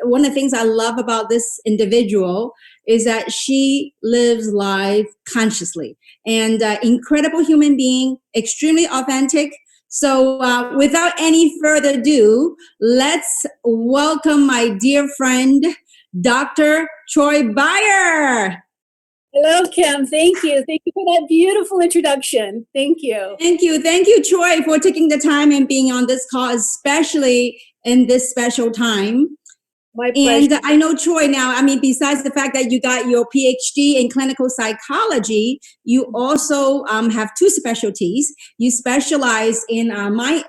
one of the things I love about this individual is that she lives life consciously, and incredible human being, extremely authentic. So without any further ado, let's welcome my dear friend, Dr. Troy Byer. Hello, Kim. Thank you. Thank you for that beautiful introduction. Thank you. Thank you. Thank you, Troy, for taking the time and being on this call, especially in this special time. My pleasure. And I know, Troy, now, I mean, besides the fact that you got your PhD in clinical psychology, you also have two specialties. You specialize in mind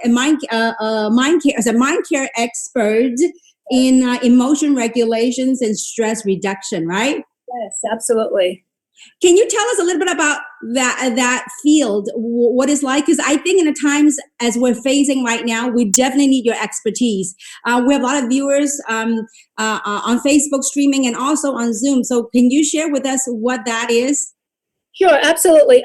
care, as a mind care expert in emotion regulations and stress reduction, right? Yes, absolutely. Can you tell us a little bit about that field, what it's like? Because I think in the times as we're facing right now, we definitely need your expertise. We have a lot of viewers on Facebook streaming and also on Zoom. So can you share with us what that is? Sure, absolutely.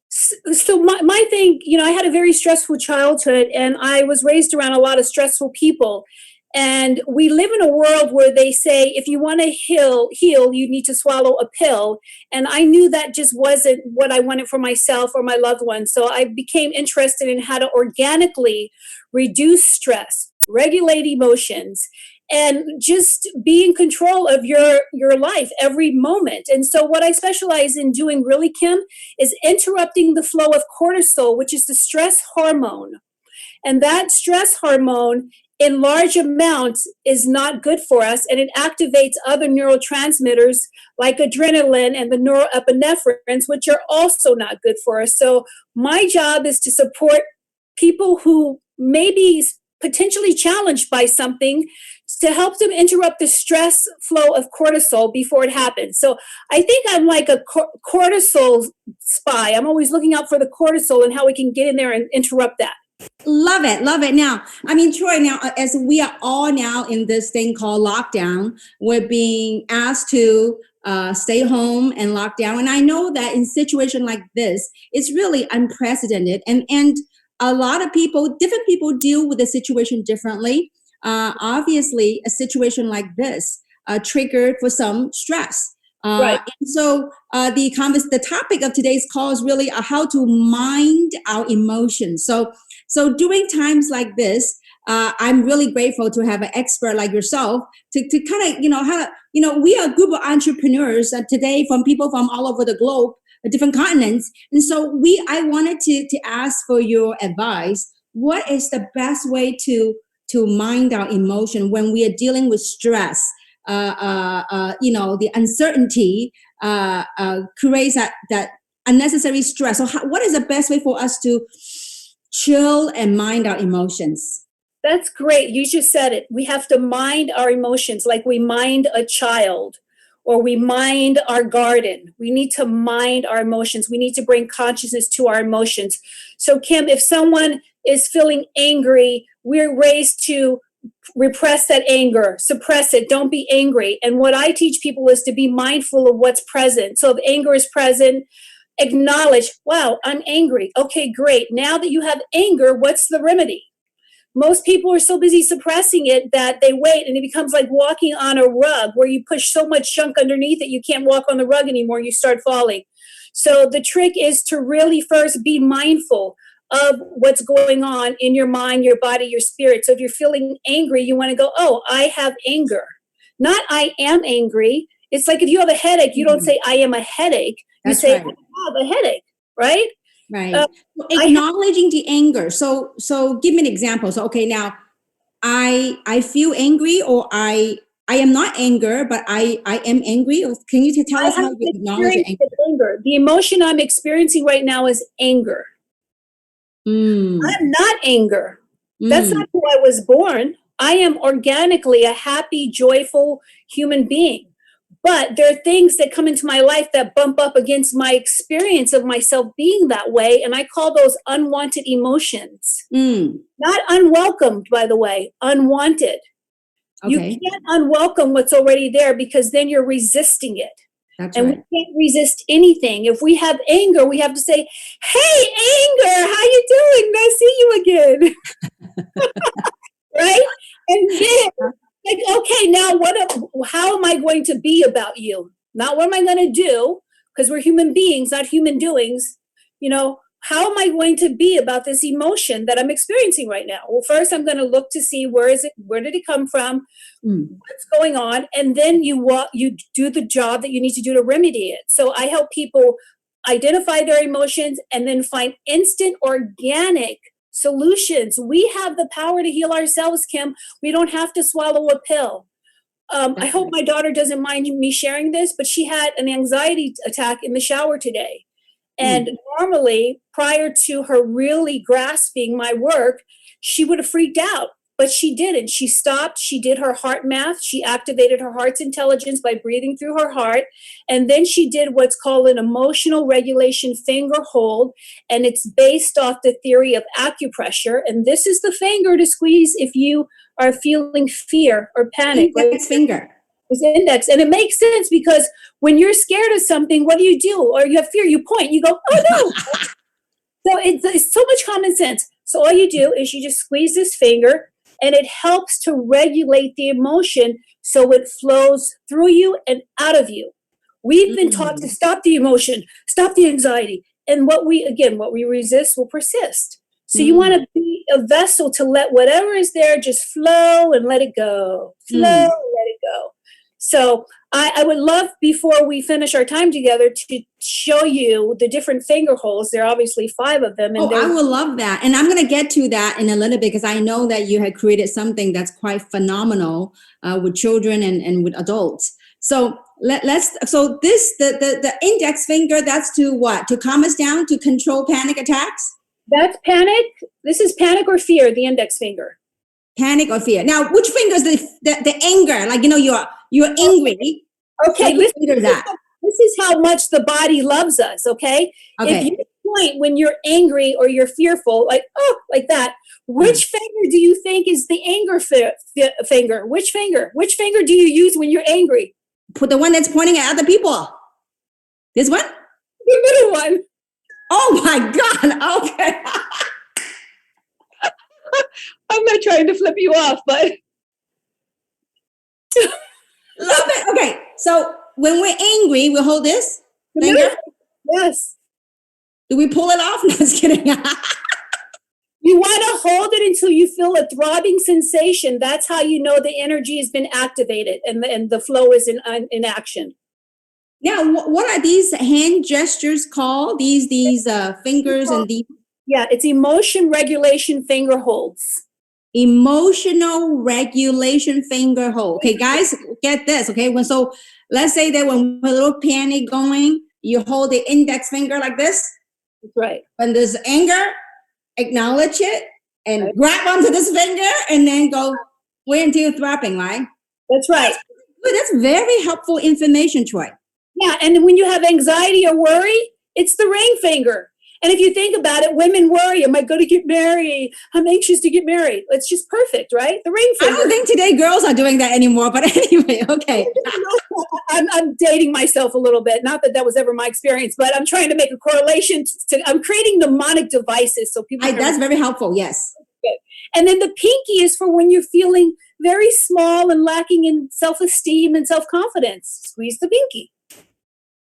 So my thing, I had a very stressful childhood, and I was raised around a lot of stressful people. And we live in a world where they say, if you want to heal, you need to swallow a pill. And I knew that just wasn't what I wanted for myself or my loved ones. So I became interested in how to organically reduce stress, regulate emotions, and just be in control of your life every moment. And so what I specialize in doing really, Kim, is interrupting the flow of cortisol, which is the stress hormone. And that stress hormone in large amounts is not good for us, and it activates other neurotransmitters like adrenaline and the norepinephrines, which are also not good for us. So my job is to support people who may be potentially challenged by something, to help them interrupt the stress flow of cortisol before it happens. So I think I'm like a cortisol spy. I'm always looking out for the cortisol and how we can get in there and interrupt that. Love it. Love it. Now, I mean, Troy, now, as we are all now in this thing called lockdown, we're being asked to stay home and lock down. And I know that in a situation like this, it's really unprecedented. And a lot of people, different people deal with the situation differently. Obviously, a situation like this triggered for some stress. Right. And so the topic of today's call is really how to mind our emotions. So during times like this, I'm really grateful to have an expert like yourself to kind of, we are a group of entrepreneurs today from people from all over the globe, different continents. And so I wanted to ask for your advice. What is the best way to mind our emotion when we are dealing with stress? The uncertainty creates that unnecessary stress. So what is the best way for us to chill and mind our emotions? That's great. You just said it. We have to mind our emotions like we mind a child, or we mind our garden. We need to mind our emotions. We need to bring consciousness to our emotions. So, Kim, if someone is feeling angry, we're raised to repress that anger, suppress it, don't be angry. And what I teach people is to be mindful of what's present. So if anger is present, acknowledge, wow, I'm angry. Okay, great. Now that you have anger, what's the remedy? Most people are so busy suppressing it that they wait, and it becomes like walking on a rug where you push so much junk underneath it, you can't walk on the rug anymore, you start falling. So the trick is to really first be mindful of what's going on in your mind, your body, your spirit. So if you're feeling angry, you want to go, oh, I have anger. Not I am angry. It's like if you have a headache, you don't say I am a headache. You say right. I have a headache, right? Right. Acknowledging the anger. So give me an example. So, okay, now I feel angry, or I am not anger, but I am angry. Can you tell us how you acknowledge anger? The emotion I'm experiencing right now is anger. I'm not anger. That's not who I was born. I am organically a happy, joyful human being. But there are things that come into my life that bump up against my experience of myself being that way. And I call those unwanted emotions. Not unwelcomed, by the way, unwanted. Okay. You can't unwelcome what's already there, because then you're resisting it. That's and right. We can't resist anything. If we have anger, we have to say, hey, anger, how you doing? Nice to see you again. Right? And then like, okay, now how am I going to be about you? Not what am I going to do? Because we're human beings, not human doings. How am I going to be about this emotion that I'm experiencing right now? Well, first I'm going to look to see where did it come from, what's going on, and then you do the job that you need to do to remedy it. So I help people identify their emotions and then find instant organic solutions. We have the power to heal ourselves, Kim. We don't have to swallow a pill. I hope my daughter doesn't mind me sharing this, but she had an anxiety attack in the shower today. And normally, prior to her really grasping my work, she would have freaked out, but she didn't. She stopped. She did her heart math. She activated her heart's intelligence by breathing through her heart. And then she did what's called an emotional regulation finger hold. And it's based off the theory of acupressure. And this is the finger to squeeze if you are feeling fear or panic. Index finger. It's index. And it makes sense because when you're scared of something, what do? Or you have fear, you point, you go, oh no. So it's so much common sense. So all you do is you just squeeze this finger and it helps to regulate the emotion so it flows through you and out of you. We've been taught to stop the emotion, stop the anxiety. And what we resist will persist. So you want to be a vessel to let whatever is there just flow and let it go. Flow and let it go. So I would love, before we finish our time together, to show you the different finger holes. There are obviously 5 of them. And I would love that. And I'm going to get to that in a little bit because I know that you had created something that's quite phenomenal with children and with adults. So the index finger, that's to what? To calm us down, to control panic attacks? That's panic. This is panic or fear, the index finger. Panic or fear. Now, which finger is the anger? Like, you're angry. Okay, this is how much the body loves us, okay? If you point when you're angry or you're fearful, like that, which finger do you think is the anger finger? Which finger? Which finger do you use when you're angry? Put the one that's pointing at other people. This one? The middle one. Oh my God. Okay. I'm not trying to flip you off, but love it. Okay. So when we're angry, we hold this finger. Yes. Do we pull it off? No, just kidding. You want to hold it until you feel a throbbing sensation. That's how you know the energy has been activated and the flow is in action. Now, what are these hand gestures called? These fingers and these? Yeah, it's emotion regulation finger holds. Emotional regulation finger hold. Okay, guys, get this. Okay, so let's say that when a little panic going, you hold the index finger like this. That's right. When there's anger, acknowledge it and grab onto this finger and then go wait until you're throbbing, right? That's right. That's very helpful information, Troy. Yeah, and when you have anxiety or worry, it's the ring finger. And if you think about it, women worry, am I going to get married? I'm anxious to get married. It's just perfect, right? The ring finger. I don't think today girls are doing that anymore, but anyway, okay. I'm dating myself a little bit. Not that was ever my experience, but I'm trying to make a correlation I'm creating mnemonic devices so people that's very helpful, yes. Good. And then the pinky is for when you're feeling very small and lacking in self-esteem and self-confidence. Squeeze the pinky.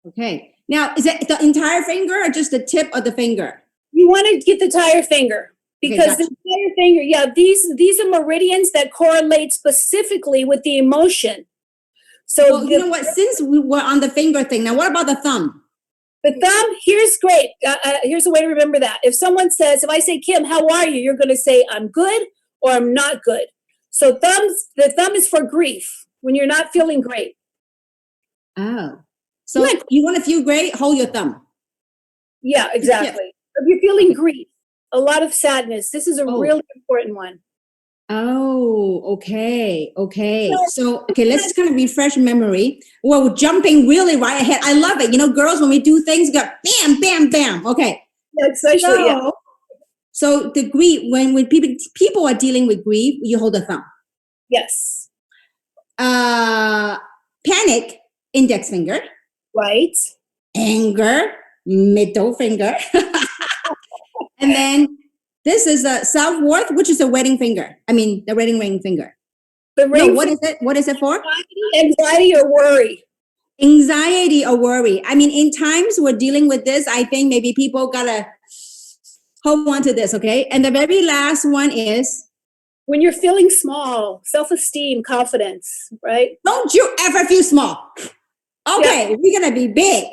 Okay. Now, is it the entire finger or just the tip of the finger? You want to get the entire finger because the entire finger, these are meridians that correlate specifically with the emotion. So you know what? Since we were on the finger thing, now what about the thumb? The thumb, here's great. Here's a way to remember that. If I say, Kim, how are you? You're going to say, I'm good or I'm not good. So the thumb is for grief when you're not feeling great. Oh. So you want to feel great, hold your thumb. Yeah, exactly. If you're feeling grief, a lot of sadness, this is a really important one. Oh, okay. So, let's just kind of refresh memory. Well, jumping really right ahead. I love it. Girls, when we do things, go bam, bam, bam. Okay. So the grief, when people are dealing with grief, you hold the thumb. Yes. Panic, index finger. Right. Anger, middle finger. And then this is a self-worth, which is the wedding finger. I mean, the wedding ring finger. The No, ring what for is it? What is it for? anxiety or worry. Anxiety or worry. I mean, in times we're dealing with this, I think maybe people gotta hold on to this, okay? And the very last one is, When you're feeling small, self-esteem, confidence, right? don't you ever feel small. Yeah. Okay, we're gonna be big.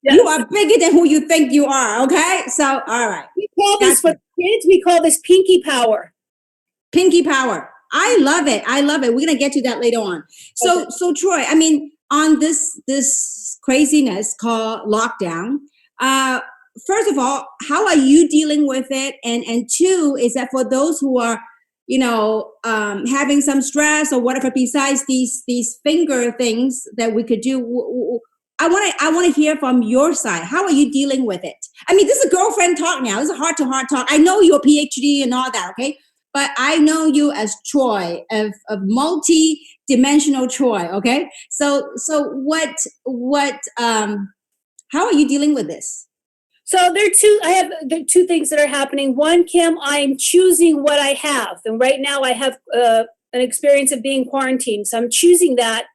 Yes. You are bigger than who you think you are, okay? So, all right. We call this Gotcha. for kids, we call this pinky power. Pinky power. I love it. I love it. We're gonna get to that later on. So, Okay. so Troy, I mean, on this craziness called lockdown, uh, first of all, how are you dealing with it? And two, is that for those who are, having some stress or whatever, besides these finger things that we could do, I want to hear from your side. How are you dealing with it? I mean, this is a girlfriend talk now. This is a heart to heart talk. I know you're a PhD and all that, okay? But I know you as Troy, of multi-dimensional Troy, okay? So how are you dealing with this? So there are two things that are happening. One, Kim, I'm choosing what I have. And right now I have an experience of being quarantined. So I'm choosing that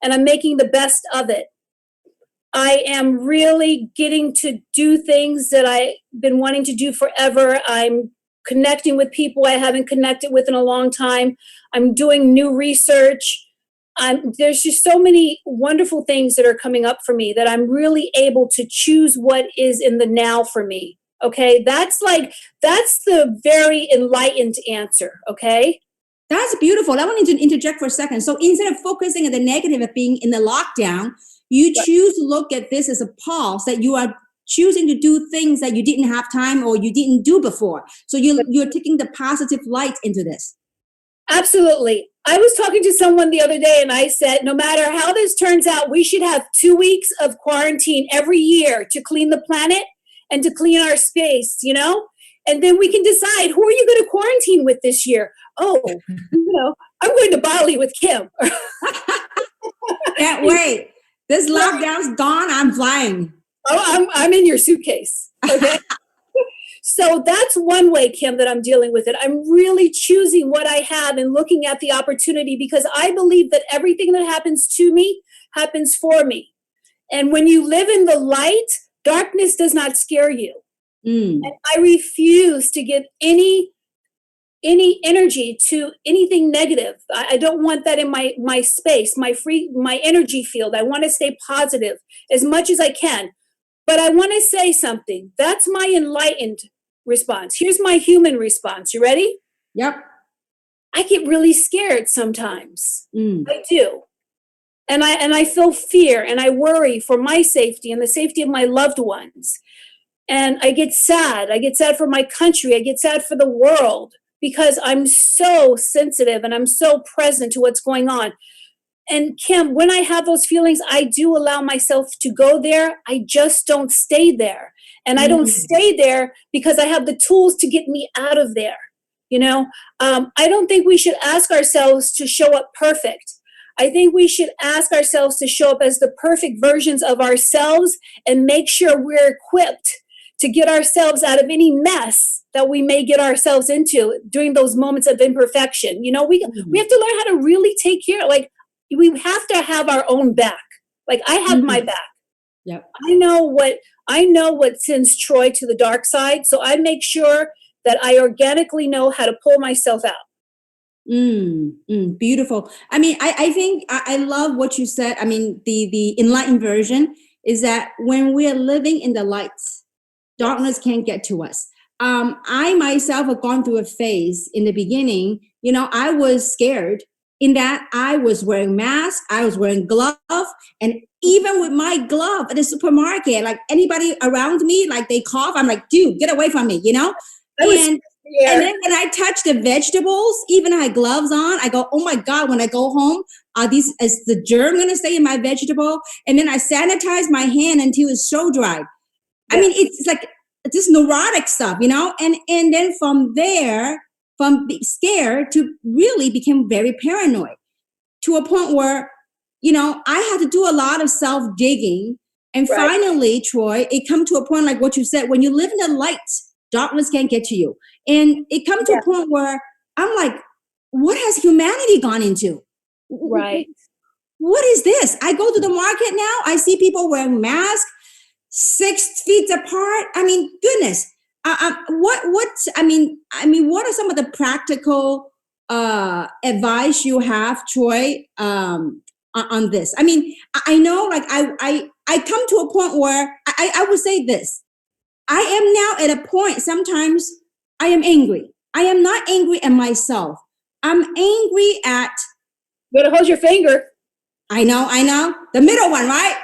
and I'm making the best of it. I am really getting to do things that I've been wanting to do forever. I'm connecting with people I haven't connected with in a long time. I'm doing new research. There's just so many wonderful things that are coming up for me that I'm really able to choose what is in the now for me. Okay, that's the very enlightened answer. Okay. That's beautiful. I wanted to interject for a second. So instead of focusing on the negative of being in the lockdown, you choose to look at this as a pause, that you are choosing to do things that you didn't have time or you didn't do before. So you're taking the positive light into this. Absolutely. I was talking to someone the other day and I said, no matter how this turns out, we should have 2 weeks of quarantine every year to clean the planet and to clean our space, And then we can decide, who are you going to quarantine with this year? Oh, I'm going to Bali with Kim. Can't wait. This lockdown's gone. I'm flying. Oh, I'm in your suitcase. Okay. So that's one way, Kim, that I'm dealing with it. I'm really choosing what I have and looking at the opportunity, because I believe that everything that happens to me happens for me. And when you live in the light, darkness does not scare you. And I refuse to give any energy to anything negative. I don't want that in my space, my energy field. I want to stay positive as much as I can. But I want to say something. That's my enlightened response. Here's my human response. You ready? Yep. I get really scared sometimes. I do. And I feel fear and I worry for my safety and the safety of my loved ones. And I get sad. I get sad for my country. I get sad for the world, because I'm so sensitive and I'm so present to what's going on. And Kim, when I have those feelings, I do allow myself to go there. I just don't stay there. And I don't stay there because I have the tools to get me out of there. I don't think we should ask ourselves to show up perfect. I think we should ask ourselves to show up as the perfect versions of ourselves and make sure we're equipped to get ourselves out of any mess that we may get ourselves into during those moments of imperfection. We have to learn how to really take care. We have to have our own back. Like, I have my back. Yep. I know what sends Troy to the dark side. So I make sure that I organically know how to pull myself out. Beautiful. I mean, I think I love what you said. I mean, the enlightened version is that when we are living in the lights, darkness can't get to us. I myself have gone through a phase in the beginning. I was scared in that I was wearing mask, I was wearing glove, and even with my glove at the supermarket, like anybody around me, like they cough, I'm like, dude, get away from me, And then when I touch the vegetables, even I had gloves on, I go, oh my God, when I go home, is the germ going to stay in my vegetable? And then I sanitize my hand until it's so dry. Yeah. I mean, it's like this neurotic stuff, and then from there, from scared to really became very paranoid, to a point where, I had to do a lot of self-digging. And finally, Troy, it come to a point like what you said, when you live in the light, darkness can't get to you. And it come to a point where I'm like, what has humanity gone into? Right. What is this? I go to the market now. I see people wearing masks 6 feet apart. I mean, goodness. What are some of the practical advice you have, Troy, on this? I mean, I know, like, I come to a point where I would say this. I am now at a point, sometimes I am angry. I am not angry at myself. I'm angry at, You better hold your finger. I know, the middle one, right?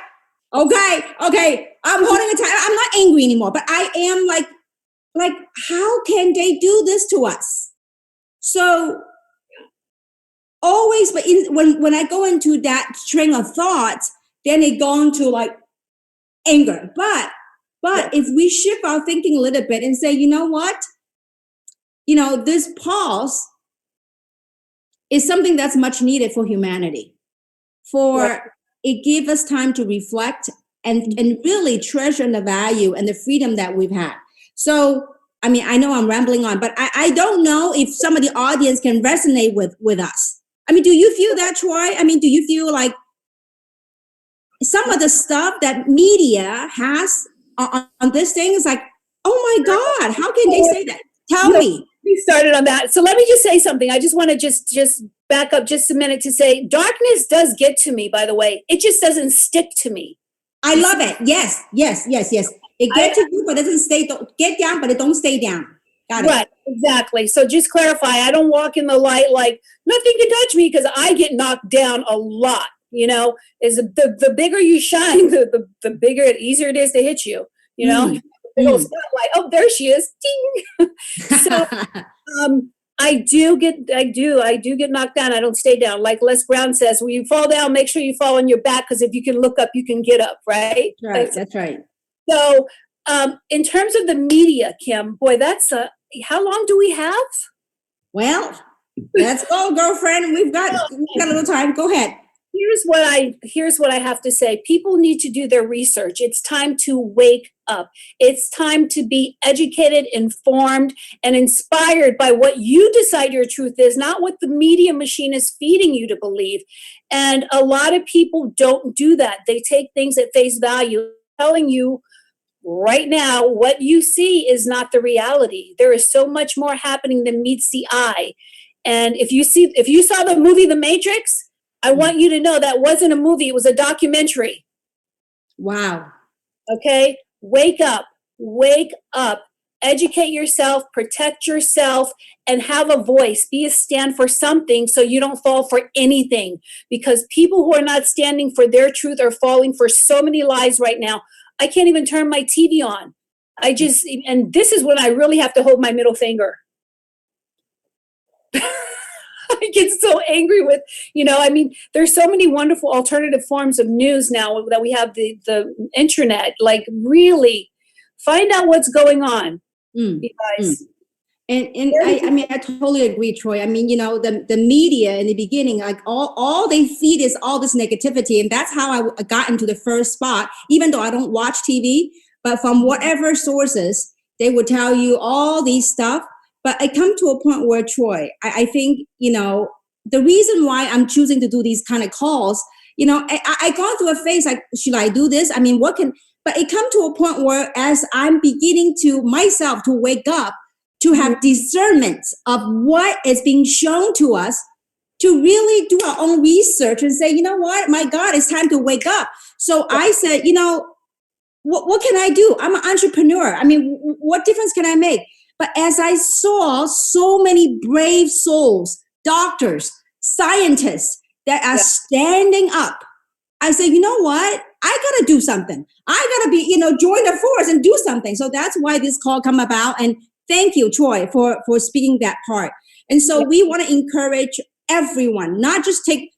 Okay. I'm holding it tight. I'm not angry anymore, but I am like, how can they do this to us? So always, but when I go into that string of thoughts, then it go into like anger. But if we shift our thinking a little bit and say, you know what? This pause is something that's much needed for humanity. It gives us time to reflect and really treasure the value and the freedom that we've had. So, I mean, I know I'm rambling on, but I don't know if some of the audience can resonate with us. I mean, do you feel that, Troy? I mean, do you feel like some of the stuff that media has on this thing is like, oh my God, how can they say that? Tell me. We started on that. So let me just say something. I just want to just back up just a minute to say darkness does get to me, by the way. It just doesn't stick to me. I love it. Yes. It gets to you, but it doesn't stay. Get down, but it don't stay down. Got it. Right, exactly. So just clarify, I don't walk in the light like nothing can touch me because I get knocked down a lot. Is the bigger you shine, the bigger, easier it is to hit you. Big old spotlight. Oh, there she is. Ding. So I do get knocked down. I don't stay down. Like Les Brown says, when you fall down, make sure you fall on your back, because if you can look up, you can get up, right? Right. That's right. So in terms of the media, Kim, boy, how long do we have? Well, let's go, girlfriend. We've got a little time. Go ahead. Here's what I have to say. People need to do their research. It's time to wake up. It's time to be educated, informed, and inspired by what you decide your truth is, not what the media machine is feeding you to believe. And a lot of people don't do that. They take things at face value, telling you right now what you see is not the reality. There is so much more happening than meets the eye. And if you saw the movie The Matrix, I want you to know that wasn't a movie, it was a documentary. Wow. Okay? Wake up, educate yourself, protect yourself, and have a voice. Be a stand for something so you don't fall for anything. Because people who are not standing for their truth are falling for so many lies right now. I can't even turn my TV on. And this is when I really have to hold my middle finger. I get so angry with, there's so many wonderful alternative forms of news now that we have the internet. Like, really find out what's going on, you guys. And I totally agree, Troy. I mean, the media in the beginning, like all they feed is all this negativity. And that's how I got into the first spot, even though I don't watch TV, but from whatever sources, they would tell you all these stuff. But I come to a point where, Troy, I think, the reason why I'm choosing to do these kind of calls, I gone through a phase like, should I do this? I mean, but it come to a point where as I'm beginning to myself to wake up, to have discernment of what is being shown to us, to really do our own research and say, you know what, my God, it's time to wake up. So I said, what can I do? I'm an entrepreneur. I mean, what difference can I make? But as I saw so many brave souls, doctors, scientists that are standing up, I said, you know what? I got to do something. I got to be, join the force and do something. So that's why this call come about. And thank you, Troy, for speaking that part. And so we want to encourage everyone, not just take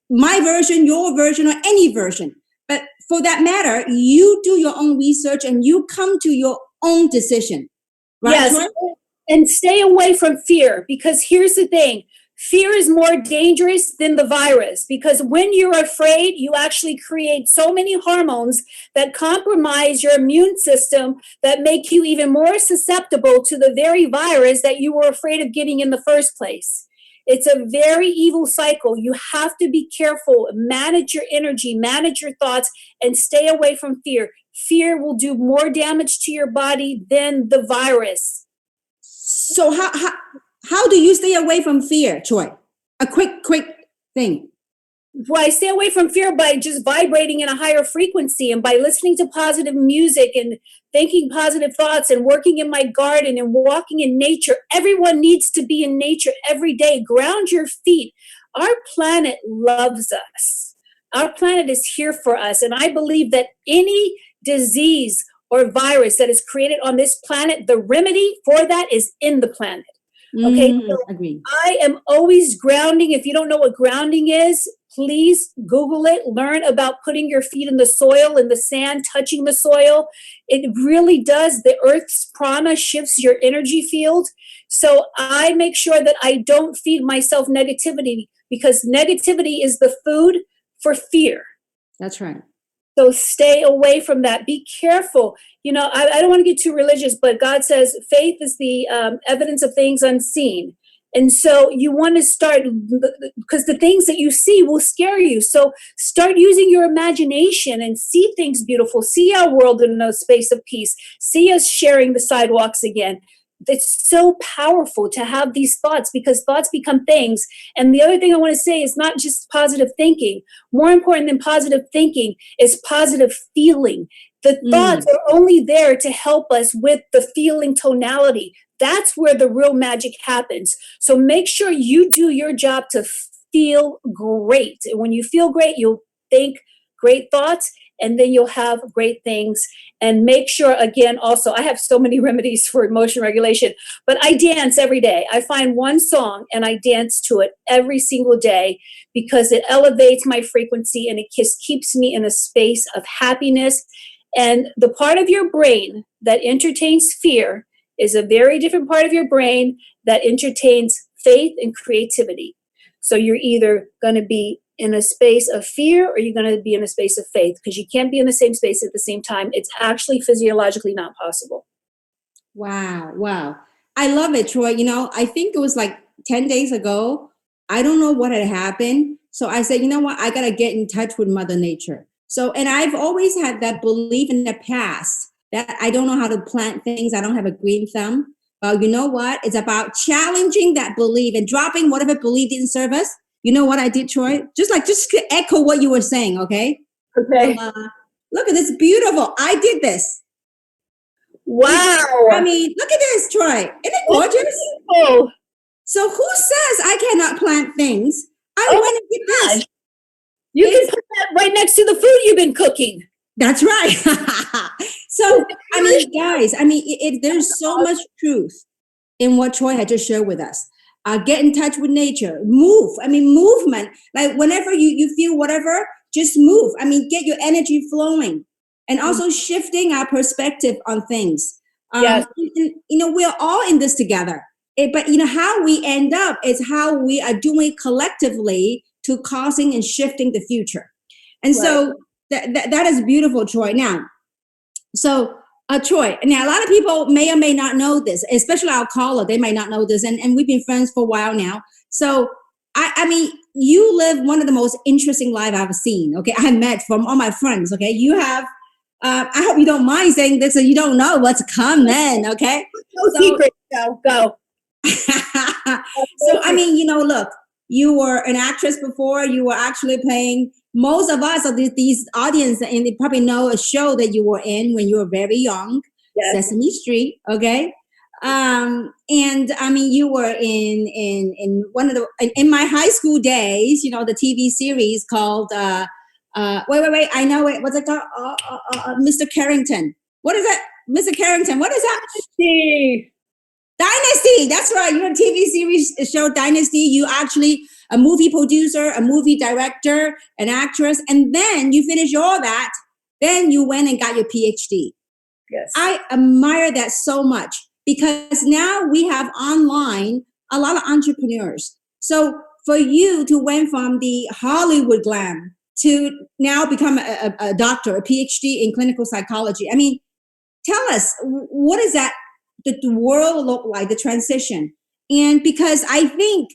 my version, your version, or any version, but for that matter, you do your own research and you come to your own decision. Right? Yes, and stay away from fear, because here's the thing. Fear is more dangerous than the virus, because when you're afraid, you actually create so many hormones that compromise your immune system that make you even more susceptible to the very virus that you were afraid of getting in the first place. It's a very evil cycle. You have to be careful, manage your energy, manage your thoughts, and stay away from fear. Fear will do more damage to your body than the virus. So how do you stay away from fear, Joy? A quick thing. Well, I stay away from fear by just vibrating in a higher frequency and by listening to positive music and thinking positive thoughts and working in my garden and walking in nature. Everyone needs to be in nature every day. Ground your feet. Our planet loves us. Our planet is here for us. And I believe that any disease or virus that is created on this planet, the remedy for that is in the planet. Okay, so agree. I am always grounding. If you don't know what grounding is, please Google it. Learn about putting your feet in the soil, in the sand, touching the soil. It really does. The earth's prana shifts your energy field. So I make sure that I don't feed myself negativity because negativity is the food for fear. That's right. So stay away from that. Be careful. You know, I don't want to get too religious, but God says faith is the evidence of things unseen. And so you want to start, because the things that you see will scare you. So start using your imagination and see things beautiful. See our world in a space of peace. See us sharing the sidewalks again. It's so powerful to have these thoughts because thoughts become things. And the other thing I want to say is not just positive thinking. More important than positive thinking is positive feeling. The thoughts are only there to help us with the feeling tonality. That's where the real magic happens. So make sure you do your job to feel great. And when you feel great, you'll think great thoughts and then you'll have great things. And make sure, again, also, I have so many remedies for emotion regulation, but I dance every day. I find one song and I dance to it every single day because it elevates my frequency and it just keeps me in a space of happiness. And the part of your brain that entertains fear is a very different part of your brain that entertains faith and creativity. So you're either going to be in a space of fear or you're going to be in a space of faith because you can't be in the same space at the same time. It's actually physiologically not possible. Wow. I love it, Troy. You know, I think it was like 10 days ago. I don't know what had happened. So I said, you know what? I got to get in touch with Mother Nature. So, and I've always had that belief in the past that I don't know how to plant things. I don't have a green thumb. Well, you know what? It's about challenging that belief and dropping whatever belief didn't serve us. You know what I did, Troy? Just to echo what you were saying, okay? Okay. Look at this, beautiful. I did this. Wow. I mean, look at this, Troy. Isn't it gorgeous? Oh. So who says I cannot plant things? I went and did this. You can put that right next to the food you've been cooking. That's right. So, I mean, guys, there's so much truth in what Troy had just shared with us. Get in touch with nature, move. Movement. Like whenever you feel whatever, just move. Get your energy flowing and also shifting our perspective on things. Yes. We're all in this together. But how we end up is how we are doing collectively to causing and shifting the future. And so that is beautiful, Troy. Now, Troy, now a lot of people may or may not know this, especially our caller, they may not know this, and we've been friends for a while now. So, you live one of the most interesting life I've seen, okay? I met from all my friends, okay? You have, I hope you don't mind saying this, so you don't know what's coming, okay? No secret, go. So, look, you were an actress before, you were actually playing. Most of us, these audience, and they probably know a show that you were in when you were very young, yes. Sesame Street, okay? You were in one of in my high school days, the TV series called, wait, I know it. What's it called? Mr. Carrington. What is that? Mr. Carrington, what is that? Dynasty. That's right. You're a TV series show Dynasty. You actually a movie producer, a movie director, an actress, and then you finish all that. Then you went and got your PhD. Yes. I admire that so much because now we have online a lot of entrepreneurs. So for you to went from the Hollywood glam to now become a doctor, a PhD in clinical psychology. Tell us, what is that? The world look like, the transition? And because I think,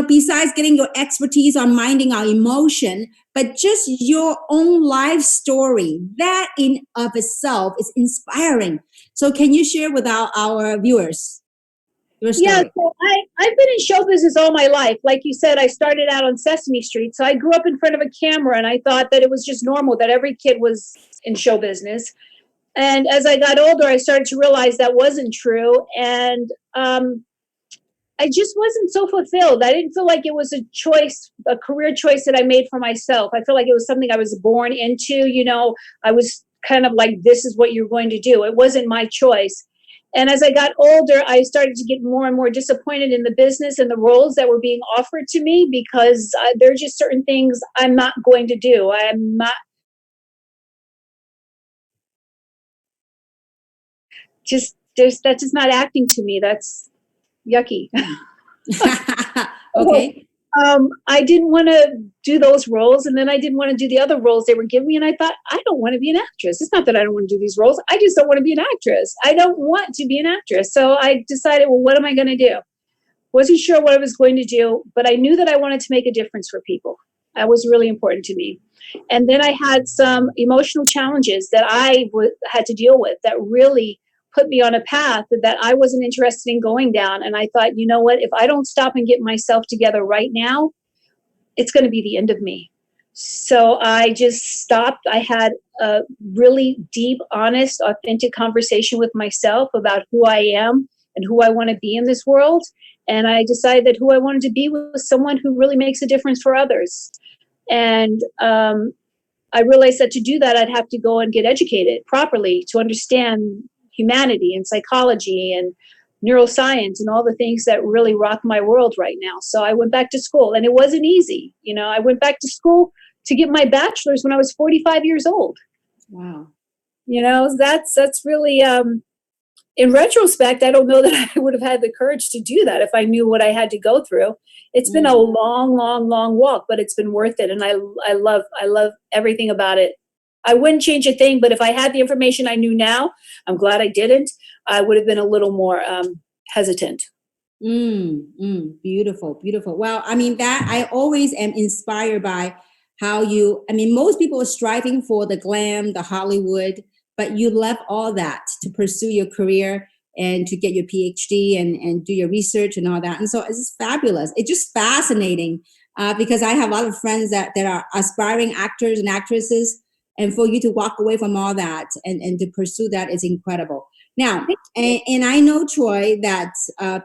besides getting your expertise on minding our emotion, but just your own life story, that in of itself is inspiring. So can you share with our viewers your Yeah, story? so I've been in show business all my life. Like you said, I started out on Sesame Street. So I grew up in front of a camera and I thought that it was just normal that every kid was in show business. And as I got older, I started to realize that wasn't true. And I just wasn't so fulfilled. I didn't feel like it was a choice, a career choice that I made for myself. I feel like it was something I was born into. I was kind of like, this is what you're going to do. It wasn't my choice. And as I got older, I started to get more and more disappointed in the business and the roles that were being offered to me because there are just certain things I'm not going to do. I'm not just, that's just not acting to me. That's yucky. Okay. I didn't want to do those roles, and then I didn't want to do the other roles they were giving me. And I thought, I don't want to be an actress. It's not that I don't want to do these roles. I just don't want to be an actress. I don't want to be an actress. So I decided, well, what am I going to do? Wasn't sure what I was going to do, but I knew that I wanted to make a difference for people. That was really important to me. And then I had some emotional challenges that I had to deal with that really put me on a path that I wasn't interested in going down. And I thought, you know what? If I don't stop and get myself together right now, it's going to be the end of me. So I just stopped. I had a really deep, honest, authentic conversation with myself about who I am and who I want to be in this world. And I decided that who I wanted to be was someone who really makes a difference for others. And I realized that to do that, I'd have to go and get educated properly to understand humanity and psychology and neuroscience and all the things that really rock my world right now. So I went back to school, and it wasn't easy. I went back to school to get my bachelor's when I was 45 years old. Wow. That's really, in retrospect, I don't know that I would have had the courage to do that if I knew what I had to go through. It's been a long, long, long walk, but it's been worth it. And I love everything about it. I wouldn't change a thing, but if I had the information I knew now, I'm glad I didn't. I would have been a little more hesitant. Beautiful, beautiful. Well, I mean, that I always am inspired by how most people are striving for the glam, the Hollywood, but you left all that to pursue your career and to get your PhD and do your research and all that. And so it's fabulous. It's just fascinating because I have a lot of friends that are aspiring actors and actresses. And for you to walk away from all that and to pursue that is incredible. Now, and I know, Troy, that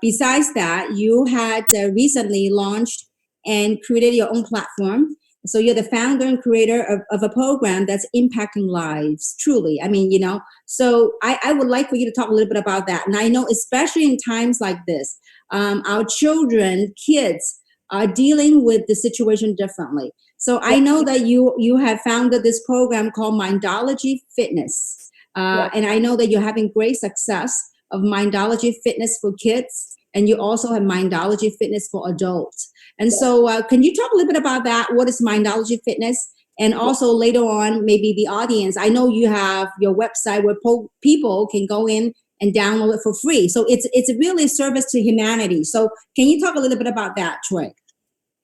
besides that, you had recently launched and created your own platform. So you're the founder and creator of a program that's impacting lives, truly. So I would like for you to talk a little bit about that. And I know, especially in times like this, our kids are dealing with the situation differently. So I know that you have founded this program called Mindology Fitness. And I know that you're having great success of Mindology Fitness for kids, and you also have Mindology Fitness for adults. And so can you talk a little bit about that? What is Mindology Fitness? And also later on, maybe the audience, I know you have your website where people can go in and download it for free. So it's really a service to humanity. So can you talk a little bit about that, Troy?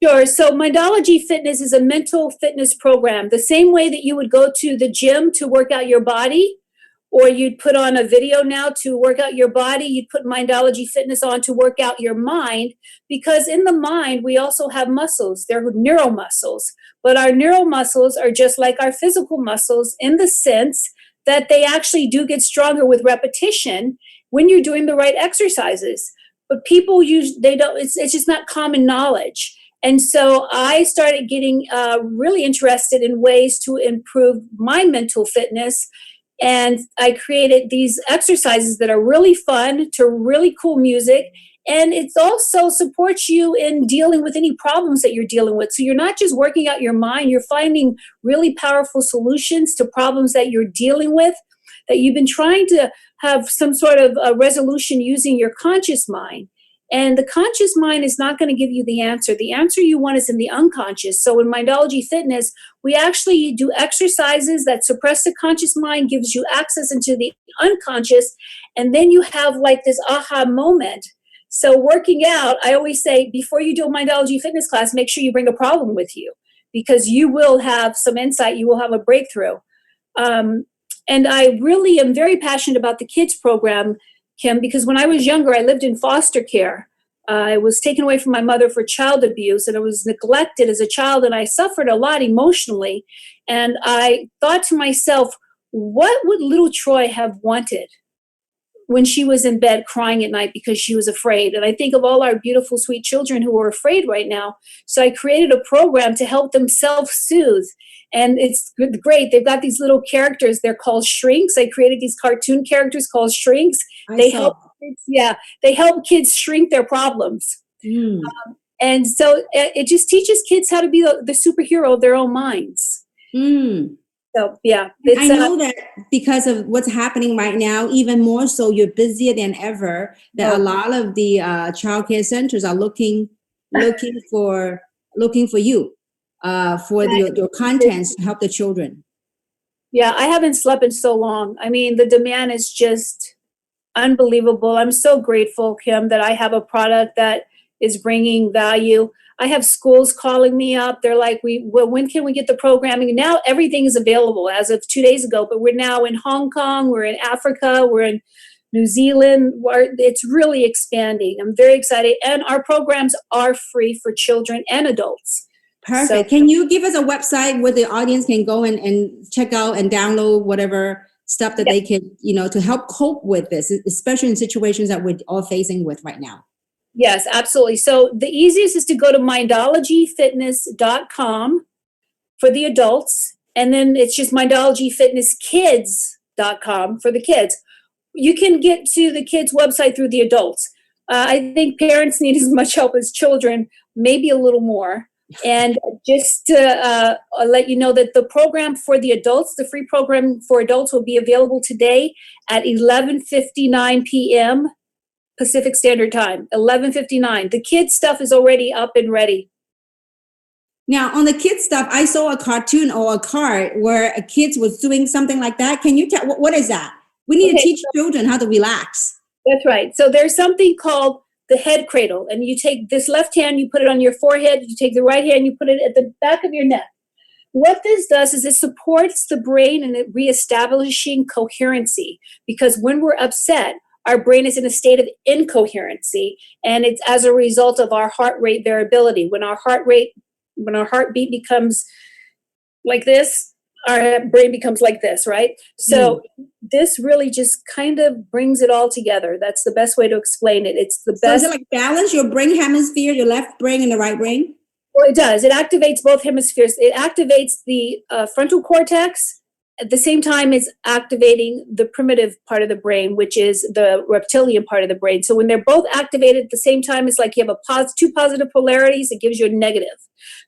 Sure. So Mindology Fitness is a mental fitness program. The same way that you would go to the gym to work out your body, or you'd put on a video now to work out your body, you'd put Mindology Fitness on to work out your mind, because in the mind, we also have muscles. They're neuromuscles, but our neuromuscles are just like our physical muscles in the sense that they actually do get stronger with repetition when you're doing the right exercises. But people it's just not common knowledge. And so I started getting really interested in ways to improve my mental fitness. And I created these exercises that are really fun to really cool music. And it also supports you in dealing with any problems that you're dealing with. So you're not just working out your mind, you're finding really powerful solutions to problems that you're dealing with, that you've been trying to have some sort of a resolution using your conscious mind. And the conscious mind is not going to give you the answer. The answer you want is in the unconscious. So in Mindology Fitness, we actually do exercises that suppress the conscious mind, gives you access into the unconscious, and then you have like this aha moment. So working out, I always say before you do a mindology fitness class, make sure you bring a problem with you, because you will have some insight, you will have a breakthrough. And I really am very passionate about the kids program, Kim, because when I was younger, I lived in foster care. I was taken away from my mother for child abuse, and I was neglected as a child, and I suffered a lot emotionally. And I thought to myself, what would little Troy have wanted when she was in bed crying at night because she was afraid? And I think of all our beautiful, sweet children who are afraid right now. So I created a program to help them self-soothe. And it's great. They've got these little characters. They're called shrinks. I created these cartoon characters called shrinks. They help kids, they help kids shrink their problems. And so it just teaches kids how to be the superhero of their own minds. So, yeah. I know that because of what's happening right now, even more so, you're busier than ever, that a lot of the child care centers are looking for you for your contents to help the children. Yeah, I haven't slept in so long. I mean, the demand is just unbelievable. I'm so grateful, Kim, that I have a product that is bringing value. I have schools calling me up. They're like, when can we get the programming? Now everything is available as of 2 days ago, but we're now in Hong Kong, we're in Africa, we're in New Zealand. It's really expanding. I'm very excited. And our programs are free for children and adults. Perfect. So, can you give us a website where the audience can go and check out and download whatever stuff that they can, to help cope with this, especially in situations that we're all facing with right now? Yes, absolutely. So the easiest is to go to mindologyfitness.com for the adults. And then it's just mindologyfitnesskids.com for the kids. You can get to the kids' website through the adults. I think parents need as much help as children, maybe a little more. And just to let you know that the program for the adults, the free program for adults, will be available today at 11:59 p.m. Pacific Standard Time, 11:59. The kids stuff is already up and ready. Now, on the kids stuff, I saw a cartoon or a card where a kids was doing something like that. Can you tell what is that? We need to teach children how to relax. That's right. So there's something called the head cradle, and you take this left hand, you put it on your forehead, you take the right hand, you put it at the back of your neck. What this does is it supports the brain in reestablishing coherency, because when we're upset, our brain is in a state of incoherency, and it's as a result of our heart rate variability. When our heartbeat becomes like this, our brain becomes like this, right? So this really just kind of brings it all together. That's the best way to explain it. It's the best. So is it like balance your brain hemisphere, your left brain and the right brain? Well, it does. It activates both hemispheres. It activates the frontal cortex. At the same time, it's activating the primitive part of the brain, which is the reptilian part of the brain. So when they're both activated at the same time, it's like you have two positive polarities. It gives you a negative.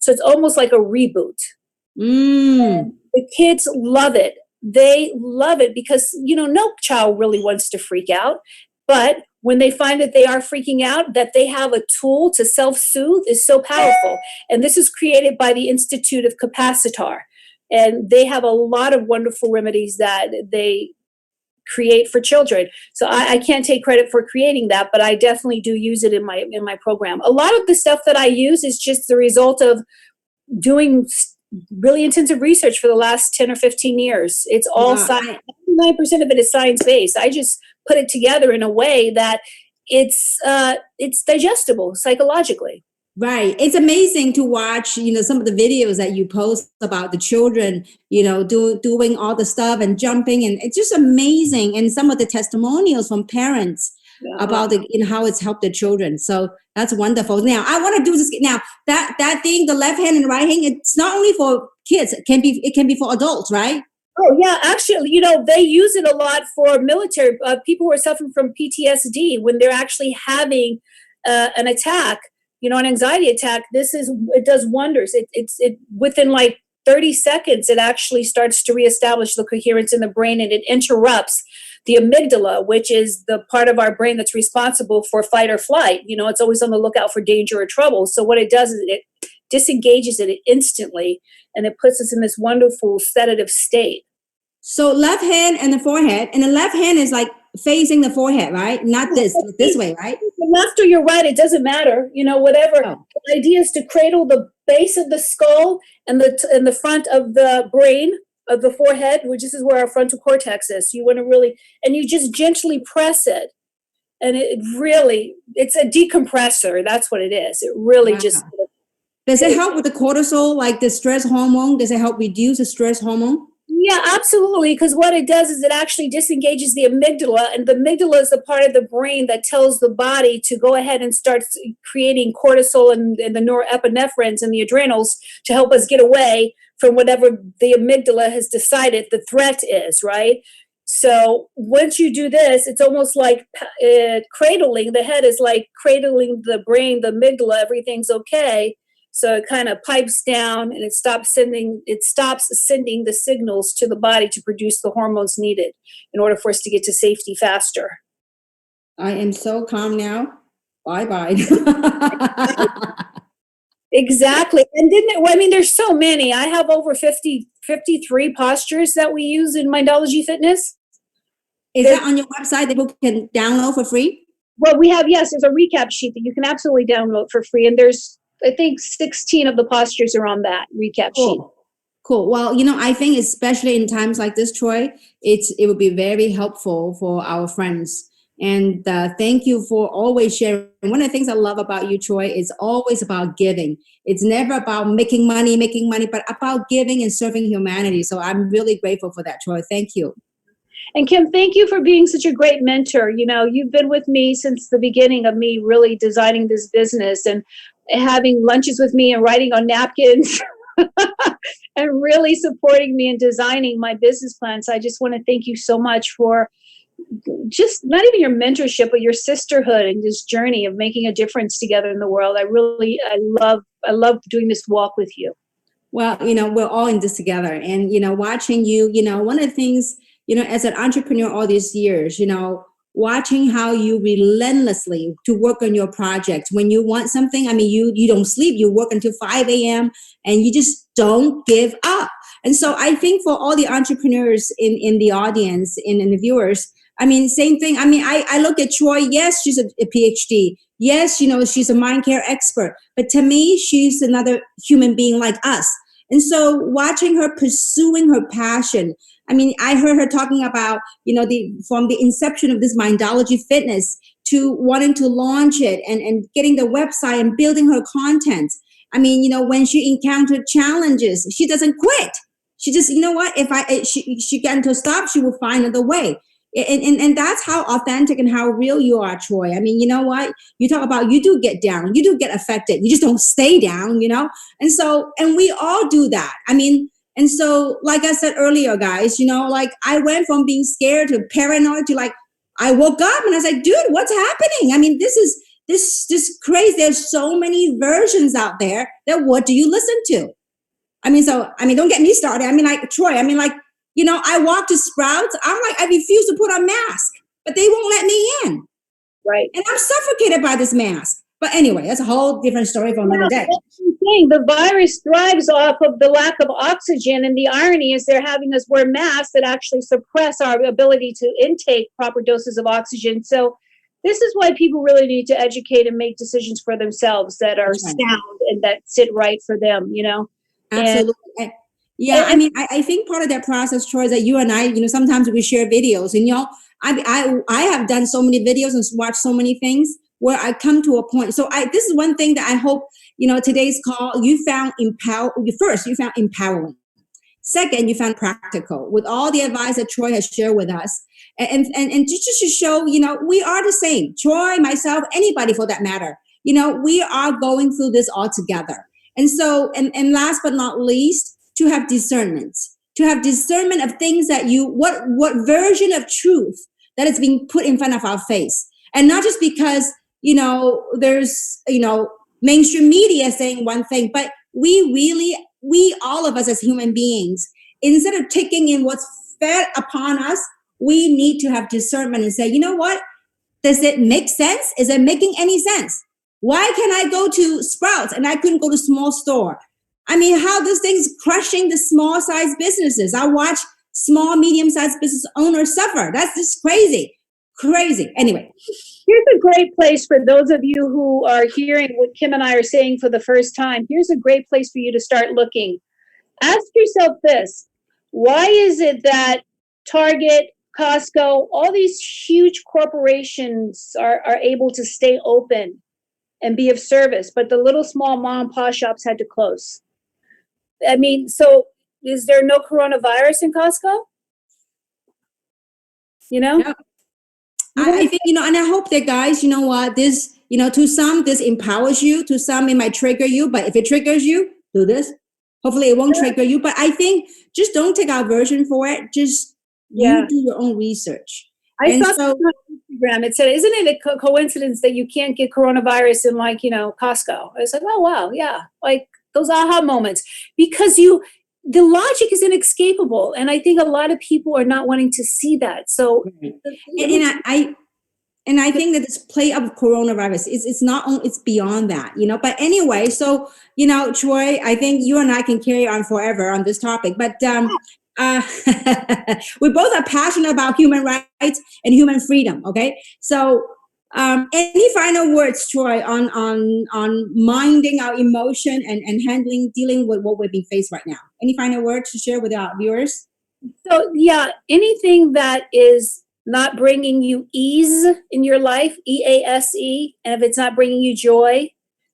So it's almost like a reboot. And the kids love it. They love it because, no child really wants to freak out. But when they find that they are freaking out, that they have a tool to self-soothe is so powerful. And this is created by the Institute of Capacitar. And they have a lot of wonderful remedies that they create for children. So I can't take credit for creating that, but I definitely do use it in my program. A lot of the stuff that I use is just the result of doing really intensive research for the last 10 or 15 years. It's all science. 99% of it is science-based. I just put it together in a way that it's digestible psychologically. Right. It's amazing to watch, some of the videos that you post about the children, doing all the stuff and jumping, and it's just amazing. And some of the testimonials from parents about how it's helped the children. So that's wonderful. Now I want to do this. Now that thing, the left hand and the right hand, it's not only for kids. It can be for adults, right? Oh yeah, actually, they use it a lot for military people who are suffering from PTSD when they're actually having an attack. An anxiety attack. It does wonders. It within like 30 seconds, it actually starts to reestablish the coherence in the brain, and it interrupts the amygdala, which is the part of our brain that's responsible for fight or flight. It's always on the lookout for danger or trouble. So what it does is it disengages it instantly, and it puts us in this wonderful sedative state. So left hand and the forehead, and the left hand is like facing the forehead, right? Not this way, right? The left or your right, it doesn't matter. Whatever. Oh, The idea is to cradle the base of the skull and the front of the brain of the forehead, which is where our frontal cortex is. So you want to really, and you just gently press it. And it's a decompressor. That's what it is. It really wow. just. Does it help with the cortisol, like the stress hormone? Does it help reduce the stress hormone? Yeah, absolutely. Because what it does is it actually disengages the amygdala, and the amygdala is the part of the brain that tells the body to go ahead and start creating cortisol and the norepinephrines and the adrenals to help us get away from whatever the amygdala has decided the threat is, right? So once you do this, it's almost like cradling. The head is like cradling the brain, the amygdala, everything's okay. So it kind of pipes down and it stops sending the signals to the body to produce the hormones needed in order for us to get to safety faster. I am so calm now. Bye-bye. Exactly. And there's so many. I have over 53 postures that we use in Mindology Fitness. Is that on your website that people can download for free? Well, yes, there's a recap sheet that you can absolutely download for free. And there's, I think, 16 of the postures are on that recap sheet. Cool. Well, I think especially in times like this, Troy, it would be very helpful for our friends. And thank you for always sharing. One of the things I love about you, Troy, is always about giving. It's never about making money, but about giving and serving humanity. So I'm really grateful for that, Troy. Thank you. And Kim, thank you for being such a great mentor. You've been with me since the beginning of me really designing this business and having lunches with me and writing on napkins and really supporting me in designing my business plan. So I just want to thank you so much for just not even your mentorship, but your sisterhood and this journey of making a difference together in the world. I love doing this walk with you. Well, we're all in this together. And, watching you, one of the things, as an entrepreneur all these years, watching how you relentlessly to work on your project. When you want something, you don't sleep, you work until 5 a.m. and you just don't give up. And so I think for all the entrepreneurs in the audience, in the viewers, same thing. I look at Troy. Yes, she's a PhD. Yes, she's a mind care expert. But to me, she's another human being like us. And so watching her pursuing her passion, I heard her talking about, from the inception of this Mindology Fitness to wanting to launch it and getting the website and building her content. When she encountered challenges, she doesn't quit. She just, if she got into a stop, she will find another way. And that's how authentic and how real you are, Troy. You know what? You talk about, you do get down, you do get affected. You just don't stay down, And we all do that. And so, like I said earlier, guys, I went from being scared to paranoid to I woke up and I was like, dude, what's happening? This is crazy. There's so many versions out there that what do you listen to? Don't get me started. Troy, I walk to Sprouts. I refuse to put on mask, but they won't let me in. Right. And I'm suffocated by this mask. But anyway, that's a whole different story for another day. That's the thing. The virus thrives off of the lack of oxygen. And the irony is they're having us wear masks that actually suppress our ability to intake proper doses of oxygen. So this is why people really need to educate and make decisions for themselves that are sound and that sit right for them, Absolutely. I think part of that process, Troy, is that you and I, sometimes we share videos, and I have done so many videos and watched so many things where I come to a point. So this is one thing that I hope, today's call, you found empowering. Second, you found practical with all the advice that Troy has shared with us. And just to show, we are the same. Troy, myself, anybody for that matter. We are going through this all together. And so, and last but not least, to have discernment of things that what version of truth that is being put in front of our face. And not just because, there's, mainstream media saying one thing, but we all of us as human beings, instead of taking in what's fed upon us, we need to have discernment and say, you know what? Does it make sense? Is it making any sense? Why can I go to Sprouts and I couldn't go to small store? How this thing's crushing the small size businesses. I watch small, medium-sized business owners suffer. That's just crazy. Crazy. Anyway. Here's a great place for those of you who are hearing what Kim and I are saying for the first time. Here's a great place for you to start looking. Ask yourself this: why is it that Target, Costco, all these huge corporations are able to stay open and be of service, but the little small mom and pop shops had to close? I mean, so is there no coronavirus in Costco? You know? Yeah. I think, and I hope that, guys, you know what, this, to some, this empowers you, to some, it might trigger you, but if it triggers you, do this. Hopefully it won't trigger you, but I think just don't take our version for it. Just you do your own research. I saw something on Instagram. It said, isn't it a coincidence that you can't get coronavirus in Costco? I was like, oh, wow. Yeah. Like those aha moments, because the logic is inescapable. And I think a lot of people are not wanting to see that. So, and I think that this play of coronavirus it's not only, it's beyond that, but anyway, so, Troy, I think you and I can carry on forever on this topic, but, we both are passionate about human rights and human freedom. Okay. So, any final words, Troy, on minding our emotion and dealing with what we're being faced right now? Any final words to share with our viewers? So, yeah, anything that is not bringing you ease in your life, EASE, and if it's not bringing you joy,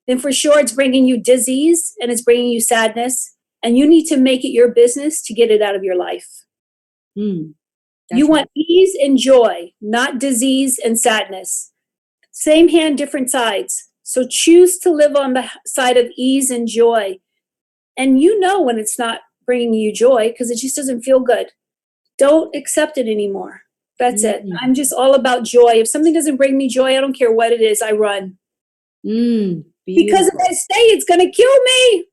then for sure it's bringing you disease and it's bringing you sadness. And you need to make it your business to get it out of your life. You want ease and joy, not disease and sadness. Same hand, different sides. So choose to live on the side of ease and joy. And when it's not bringing you joy because it just doesn't feel good. Don't accept it anymore. That's it. I'm just all about joy. If something doesn't bring me joy, I don't care what it is, I run. Because if I stay, it's going to kill me.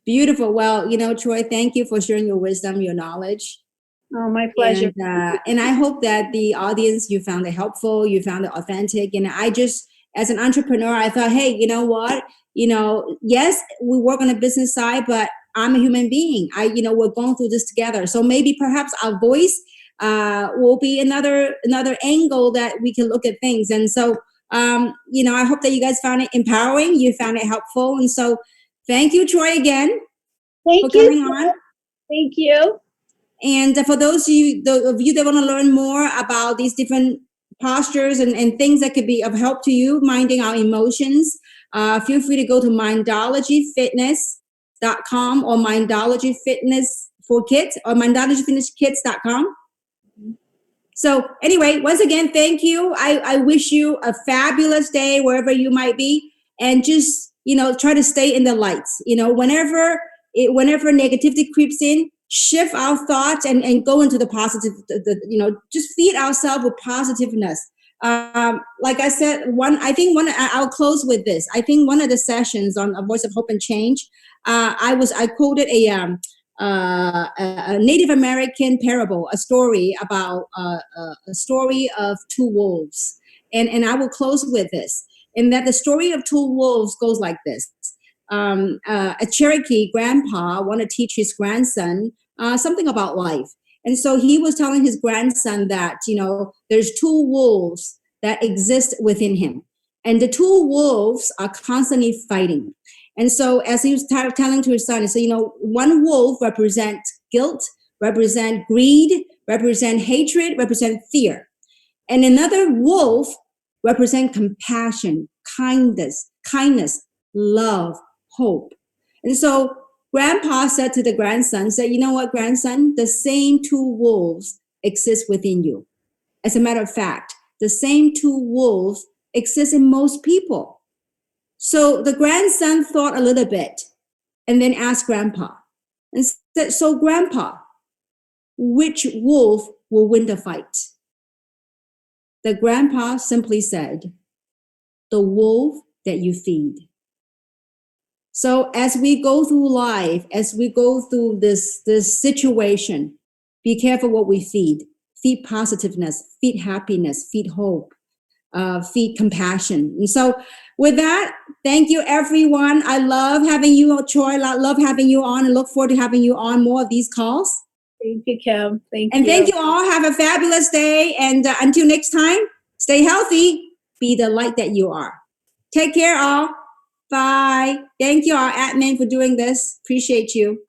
Beautiful. Well, Troy, thank you for sharing your wisdom, your knowledge. Oh, my pleasure. And I hope that the audience, you found it helpful, you found it authentic. And I just, as an entrepreneur, I thought, hey, you know what? Yes, we work on the business side, but I'm a human being. We're going through this together. So maybe perhaps our voice will be another angle that we can look at things. And so, I hope that you guys found it empowering. You found it helpful. And so thank you, Troy, again. Thank you. Coming on. Thank you. And for those of you that want to learn more about these different postures and things that could be of help to you, minding our emotions, feel free to go to mindologyfitness.com or Mindology Fitness for Kids or mindologyfitnesskids.com. So anyway, once again, thank you. I wish you a fabulous day wherever you might be, and just, try to stay in the lights. Whenever negativity creeps in, shift our thoughts and go into the positive, just feed ourselves with positiveness. Like I said, I'll close with this. I think one of the sessions on A Voice of Hope and Change, I quoted a Native American parable, a story about a story of two wolves. And I will close with this, in that the story of two wolves goes like this. A Cherokee grandpa wanted to teach his grandson something about life. And so he was telling his grandson that, there's two wolves that exist within him. And the two wolves are constantly fighting. And so as he was telling to his son, he said, one wolf represents guilt, represent greed, represent hatred, represent fear. And another wolf represent compassion, kindness, love, hope. And so grandpa said to the grandson, you know what, grandson, the same two wolves exist within you. As a matter of fact, the same two wolves exist in most people. So the grandson thought a little bit and then asked grandpa and said, so grandpa, which wolf will win the fight? The grandpa simply said, the wolf that you feed. So as we go through life, as we go through this situation, be careful what we feed. Feed positiveness, feed happiness, feed hope, feed compassion. And so with that, thank you, everyone. I love having you, Troy. I love having you on and look forward to having you on more of these calls. Thank you, Kim. Thank And you. thank you all. Have a fabulous day. And until next time, stay healthy. Be the light that you are. Take care, all. Bye. Thank you, our admin, for doing this. Appreciate you.